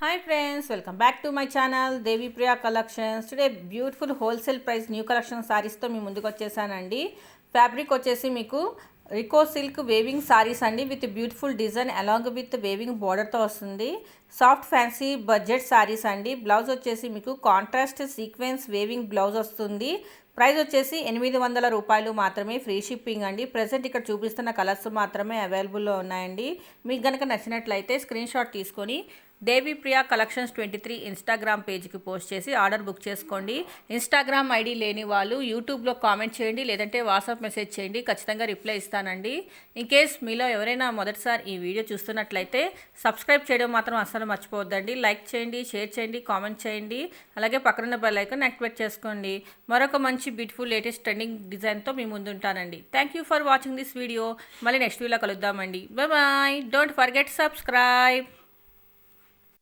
Hi friends, welcome back to my channel Devi Priya Collections. Today beautiful wholesale price new collection sarees తో మీ ముందుకు వచ్చేసానండి. Fabric వచ్చేసి మీకు Rico silk weaving saris అండి with beautiful design along with weaving బార్డర్తో వస్తుంది. Soft fancy budget saris అండి. Blouse వచ్చేసి మీకు కాంట్రాస్ట్ సీక్వెన్స్ వేవింగ్ బ్లౌజ్ వస్తుంది. ప్రైస్ వచ్చేసి 800 రూపాయలు మాత్రమే, ఫ్రీ షిప్పింగ్ అండి. ప్రజెంట్ ఇక్కడ చూపిస్తున్న కలర్స్ మాత్రమే అవైలబుల్లో ఉన్నాయండి. మీకు కనుక నచ్చినట్లయితే స్క్రీన్ షాట్ తీసుకొని దేవి ప్రియా కలెక్షన్స్ 23 ఇన్స్టాగ్రామ్ పేజ్కి పోస్ట్ చేసి ఆర్డర్ బుక్ చేసుకోండి. ఇన్స్టాగ్రామ్ ఐడి లేని వాళ్ళు యూట్యూబ్లో కామెంట్ చేయండి, లేదంటే వాట్సాప్ మెసేజ్ చేయండి, ఖచ్చితంగా రిప్లై ఇస్తానండి. ఇన్ కేస్ మీలో ఎవరైనా మొదటిసారి ఈ వీడియో చూస్తున్నట్లయితే సబ్స్క్రైబ్ చేయడం మాత్రం అస్సలు మర్చిపోవద్దండి. లైక్ చేయండి, షేర్ చేయండి, కామెంట్ చేయండి, అలాగే పక్కన బెల్ ఐకాన్ యాక్టివేట్ చేసుకోండి. మరొక మంచి బ్యూటిఫుల్ లేటెస్ట్ ట్రెండింగ్ డిజైన్తో మీ ముందు ఉంటానండి. Thank you for watching this video. మళ్ళీ నెక్స్ట్ వీడియోలో కలుద్దామండి. Bye bye. Don't forget subscribe.